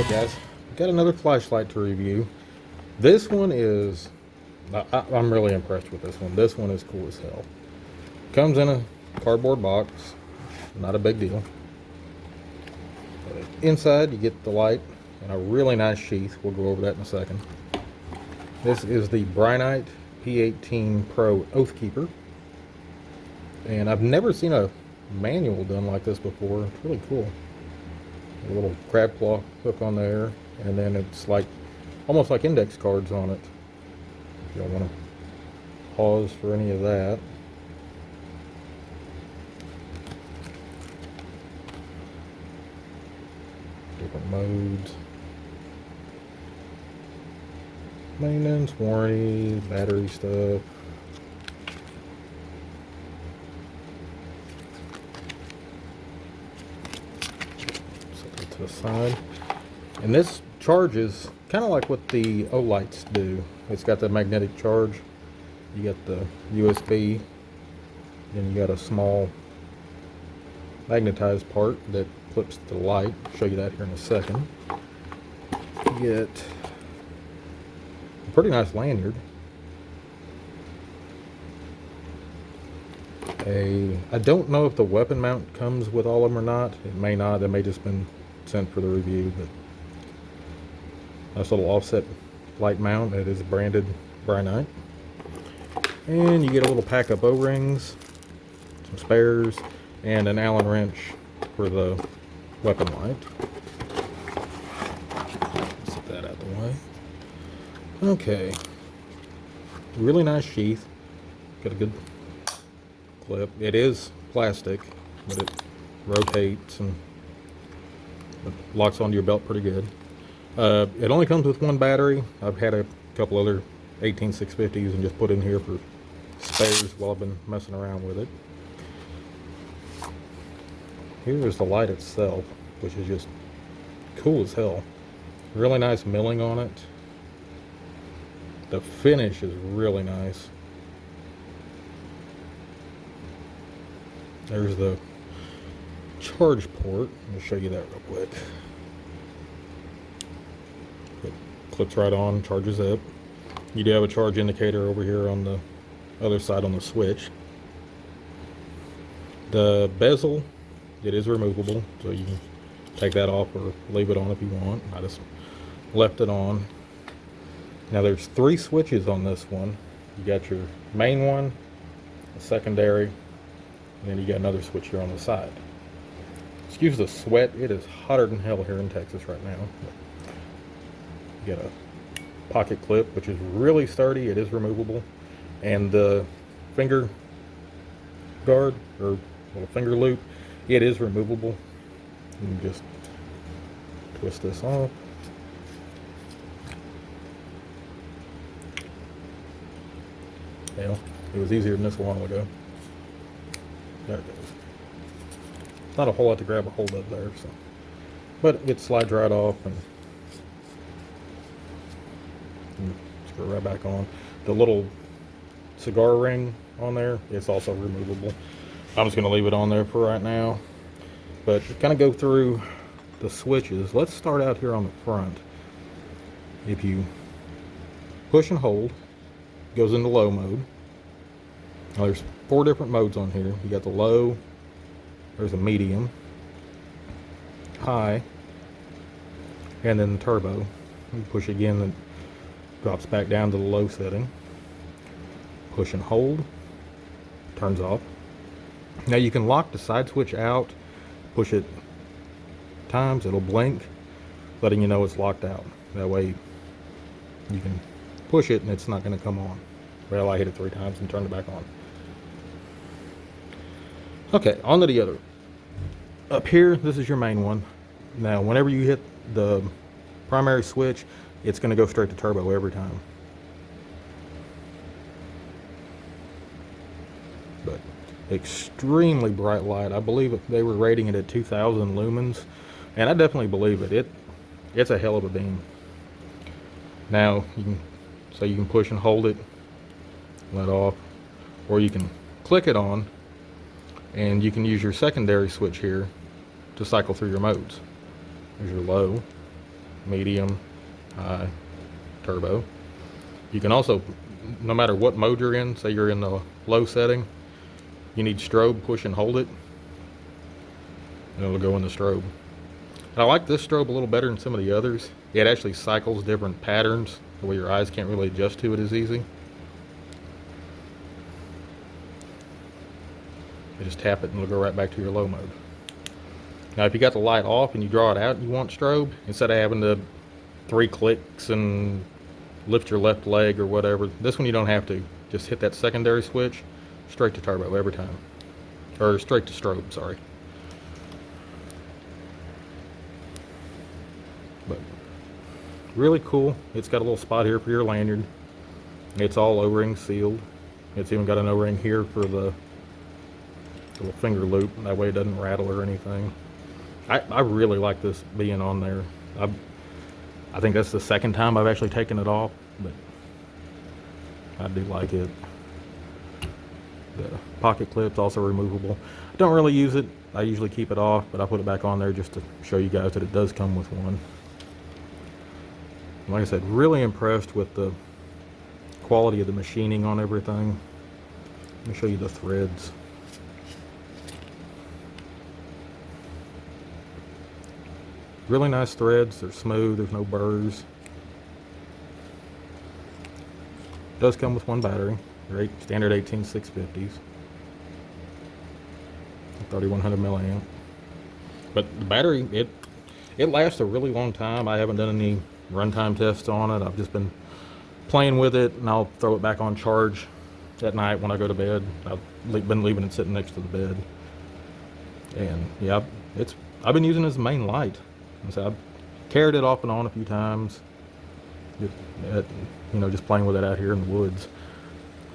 So guys, got another flashlight to review. This one is, I'm really impressed with this one. This one is cool as hell. Comes in a cardboard box, not a big deal. Inside you get the light and a really nice sheath. We'll go over that in a second. This is the Brinyte PT18 Pro Oathkeeper. And I've never seen a manual done like this before. It's really cool. A little crab claw hook on there, and then it's like almost like index cards on it. You don't want to pause for any of that. Different modes, maintenance, warranty, battery stuff. Set it to the side. And this charges kind of like what the O-lights do. It's got the magnetic charge. You got the USB, and you got a small magnetized part that clips to the light. I'll show you that here in a second. You get a pretty nice lanyard. I don't know if the weapon mount comes with all of them or not. It may not. That may just been sent for the review, but nice little offset light mount that is branded Brinyte. And you get a little pack of O-rings, some spares, and an Allen wrench for the weapon light. Set that out of the way. Okay. Really nice sheath. Got a good clip. It is plastic, but it rotates and it locks onto your belt pretty good. It only comes with one battery. I've had a couple other 18650s and just put in here for spares while I've been messing around with it. Here is the light itself, which is just cool as hell. Really nice milling on it. The finish is really nice. There's the charge port. Let me show you that real quick. It clips right on, charges up. You do have a charge indicator over here on the other side on the switch. The bezel, it is removable, so you can take that off or leave it on if you want. I just left it on. Now there's 3 switches on this one. You got your main one, a secondary, and then you got another switch here on the side. Excuse the sweat, it is hotter than hell here in Texas right now. You got a pocket clip, which is really sturdy. It is removable. And the finger guard, or little finger loop, it is removable. You can just twist this off. Hell, it was easier than this a while ago. There it goes. Not a whole lot to grab a hold of there, so, but it slides right off and screw right back on. The little cigar ring on there, it's also removable. I'm just going to leave it on there for right now. But kind of go through the switches. Let's start out here on the front. If you push and hold, it goes into low mode. Now there's 4 different modes on here. You got the low, there's a medium, high, and then the turbo. You push again, it drops back down to the low setting. Push and hold, turns off. Now you can lock the side switch out, push it times, it'll blink, letting you know it's locked out. That way you can push it and it's not going to come on. Well, I hit it 3 times and turned it back on. Okay, on to the other. Up here, this is your main one. Now, whenever you hit the primary switch, it's going to go straight to turbo every time. But extremely bright light. I believe they were rating it at 2,000 lumens, and I definitely believe it. It's a hell of a beam. Now, you can push and hold it, let off, or you can click it on, and you can use your secondary switch here to cycle through your modes. There's your low, medium, high, turbo. You can also, no matter what mode you're in, say you're in the low setting, you need strobe, push and hold it, and it'll go in the strobe. And I like this strobe a little better than some of the others. It actually cycles different patterns, the way your eyes can't really adjust to it as easy. You just tap it and it'll go right back to your low mode. Now if you got the light off and you draw it out and you want strobe, instead of having to 3 clicks and lift your left leg or whatever, this one you don't have to. Just hit that secondary switch, straight to turbo every time. Or straight to strobe, sorry. But really cool. It's got a little spot here for your lanyard. It's all O-ring sealed. It's even got an O-ring here for the little finger loop. That way it doesn't rattle or anything. I really like this being on there. I think that's the second time I've actually taken it off, but I do like it. The pocket clip's also removable. I don't really use it. I usually keep it off, but I put it back on there just to show you guys that it does come with one. Like I said, really impressed with the quality of the machining on everything. Let me show you the threads. Really nice threads. They're smooth. There's no burrs. Does come with one battery. Great standard 18650s. 3100 milliamp. But the battery, it lasts a really long time. I haven't done any runtime tests on it. I've just been playing with it, and I'll throw it back on charge at night when I go to bed. I've been leaving it sitting next to the bed. And yeah, I've been using it as the main light. So I've carried it off and on a few times, just playing with it out here in the woods.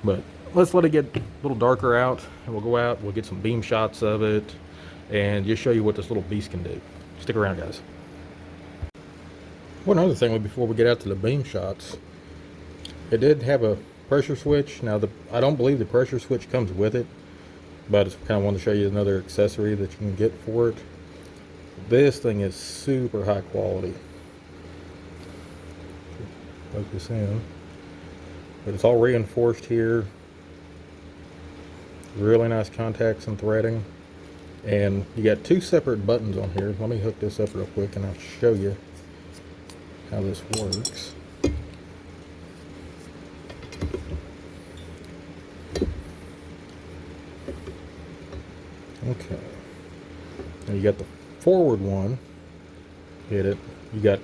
But let's let it get a little darker out, and we'll go out, we'll get some beam shots of it, and just show you what this little beast can do. Stick around, guys. One other thing before we get out to the beam shots, it did have a pressure switch. Now, I don't believe the pressure switch comes with it, but I just kind of wanted to show you another accessory that you can get for it. This thing is super high quality. Focus in. But it's all reinforced here. Really nice contacts and threading. And you got 2 separate buttons on here. Let me hook this up real quick and I'll show you how this works. Okay. Now you got the forward one, hit it, you got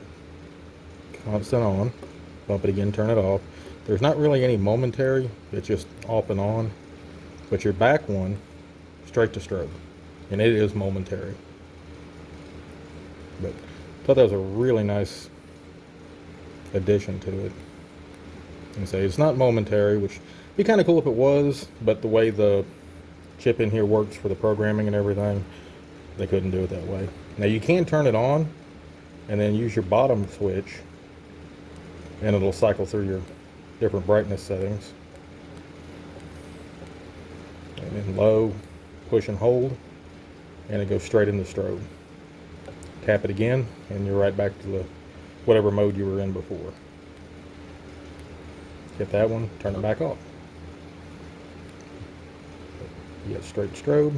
constant on, bump it again, turn it off. There's not really any momentary, it's just off and on. But your back one, straight to strobe, and it is momentary. But I thought that was a really nice addition to it. And say it's not momentary, which would be kind of cool if it was, but the way the chip in here works for the programming and everything, they couldn't do it that way. Now you can turn it on and then use your bottom switch and it'll cycle through your different brightness settings. And then low, push and hold, and it goes straight into strobe. Tap it again and you're right back to the whatever mode you were in before. Hit that one, turn it back off. You got straight strobe,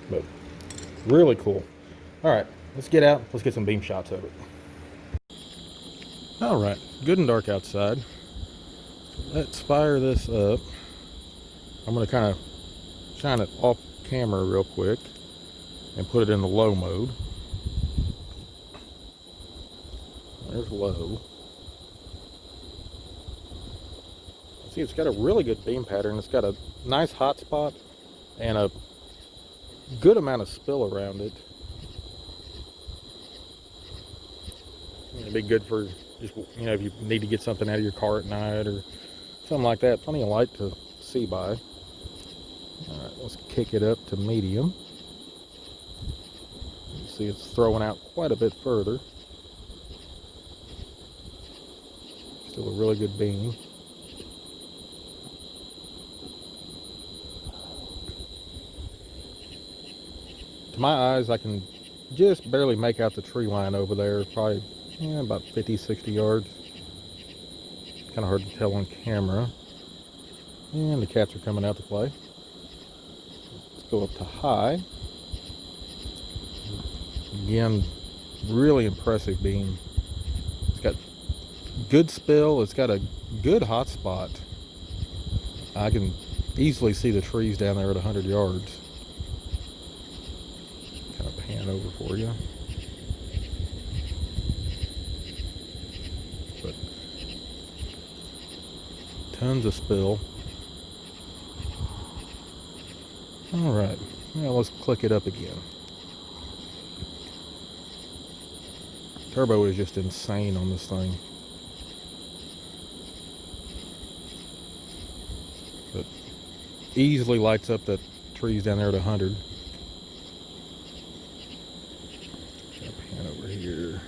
but really cool. All right, let's get out. Let's get some beam shots of it. All right, good and dark outside. Let's fire this up. I'm going to kind of shine it off camera real quick and put it in the low mode. There's low. See, it's got a really good beam pattern. It's got a nice hot spot and a good amount of spill around it. It'd be good for just, if you need to get something out of your car at night or something like that. Plenty of light to see by. All right, let's kick it up to medium. You see it's throwing out quite a bit further. Still a really good beam. To my eyes, I can just barely make out the tree line over there, probably Yeah, about 50, 60 yards. Kind of hard to tell on camera. And the cats are coming out to play. Let's go up to high. Again, really impressive beam. It's got good spill. It's got a good hot spot. I can easily see the trees down there at 100 yards. Kind of pan over for you. But tons of spill. All right, now let's click it up again. Turbo is just insane on this thing. But easily lights up the trees down there at 100. Pan over here.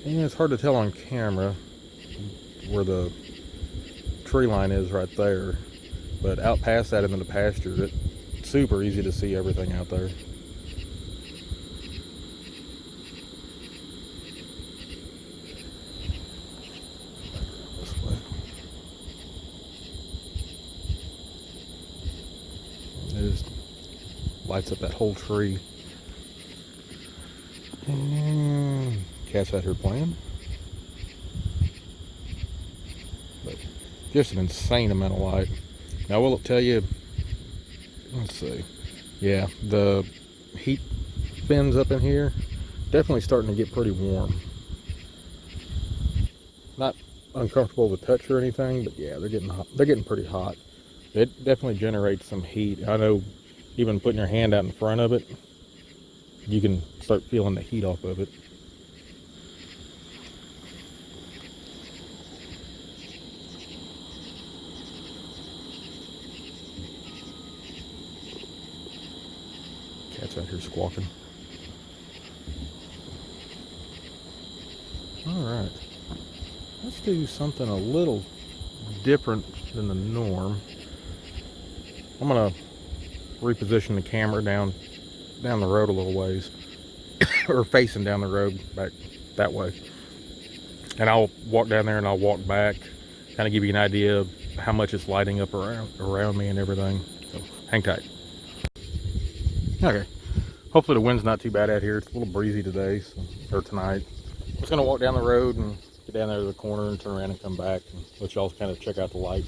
And it's hard to tell on camera where the tree line is right there. But out past that into the pasture, it's super easy to see everything out there. This way. It just lights up that whole tree. And cats out here playing. But just an insane amount of light. Now, I will tell you, let's see. Yeah, the heat fins up in here definitely starting to get pretty warm. Not uncomfortable to touch or anything, but yeah, they're getting hot. They're getting pretty hot. It definitely generates some heat. I know even putting your hand out in front of it, you can start feeling the heat off of it. Cat's out here squawking. Alright, let's do something a little different than the norm. I'm going to reposition the camera down the road a little ways, or facing down the road back that way. And I'll walk down there and I'll walk back, kind of give you an idea of how much it's lighting up around me and everything. So hang tight. Okay, hopefully the wind's not too bad out here. It's a little breezy today, or tonight. I'm just gonna walk down the road and get down there to the corner and turn around and come back and let y'all kind of check out the light.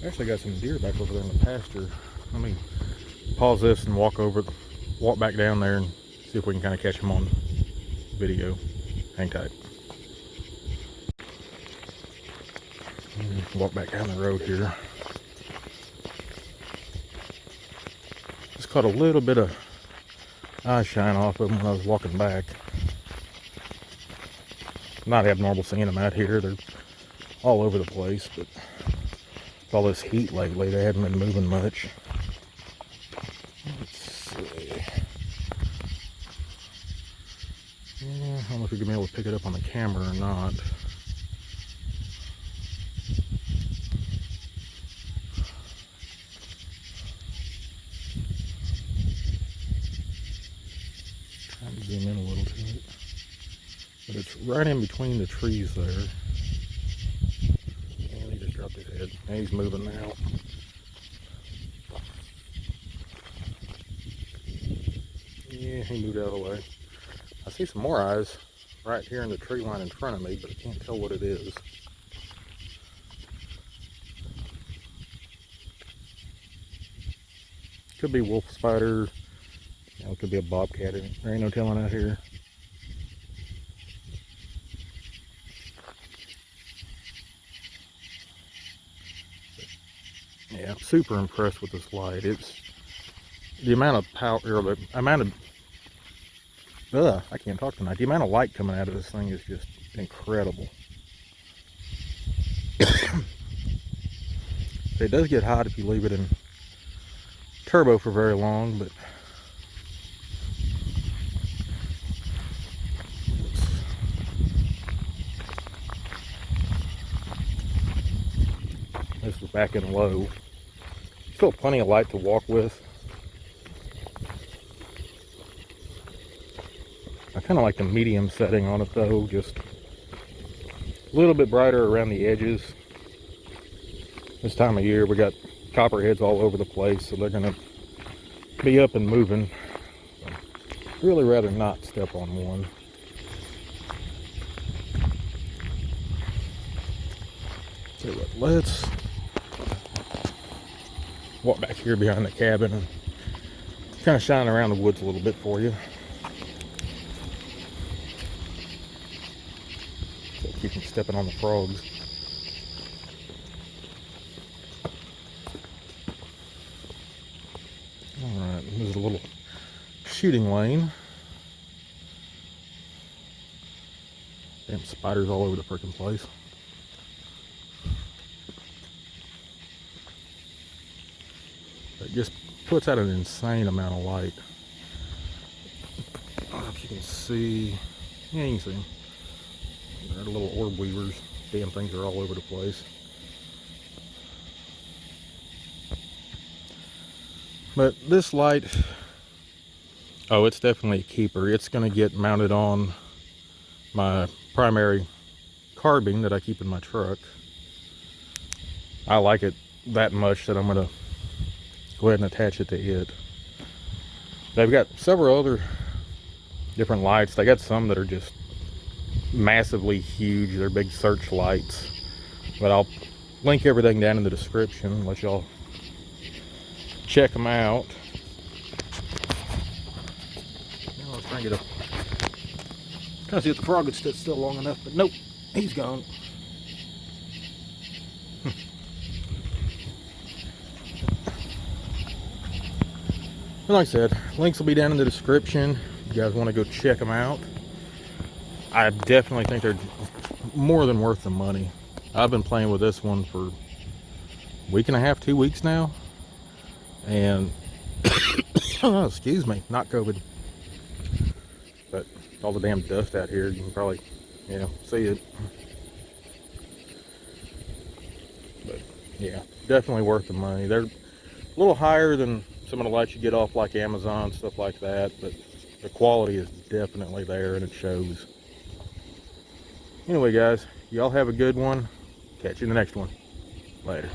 Actually got some deer back over there in the pasture. Let me pause this and walk back down there and see if we can kind of catch them on video. Hang tight. Walk back down the road here. Just caught a little bit of eye shine off of them when I was walking back. Not abnormal seeing them out here. They're all over the place, but With all this heat lately, they haven't been moving much. Let's see. Yeah, I don't know if you're gonna be able to pick it up on the camera or not. Trying to zoom in a little to it. But it's right in between the trees there. And he just dropped his head. And he's moving now. Yeah, he moved out of the way. I see some more eyes right here in the tree line in front of me, but I can't tell what it is. Could be wolf spider. You know, it could be a bobcat. There ain't no telling out here. Yeah, I'm super impressed with this light. It's the amount of power, or the amount of, I can't talk tonight. The amount of light coming out of this thing is just incredible. It does get hot if you leave it in turbo for very long, but this is back in low. Still plenty of light to walk with. I kind of like the medium setting on it though, just a little bit brighter around the edges. This time of year we got copperheads all over the place, so they're gonna be up and moving. Really rather not step on one. So let's walk back here behind the cabin and kind of shine around the woods a little bit for you. So keep from stepping on the frogs. Alright, there's a little shooting lane. Damn spiders all over the freaking place. It just puts out an insane amount of light. I don't know if you can see. Yeah, you can see them. They're the little orb weavers. Damn things are all over the place. But this light, oh, it's definitely a keeper. It's going to get mounted on my primary carbine that I keep in my truck. I like it that much that I'm going to go ahead and attach it to it. They've got several other different lights. They got some that are just massively huge. They're big searchlights. But I'll link everything down in the description. Let y'all check them out. Now let's try and get up. Trying to see if the frog would sit still long enough, but nope, he's gone. But like I said, links will be down in the description. If you guys want to go check them out. I definitely think they're more than worth the money. I've been playing with this one for a week and a half, 2 weeks now. And, oh, excuse me, not COVID. But all the damn dust out here, you can probably, see it. But yeah, definitely worth the money. They're a little higher than some of the lights you get off like Amazon, stuff like that, but the quality is definitely there and it shows. Anyway guys, y'all have a good one. Catch you in the next one. Later.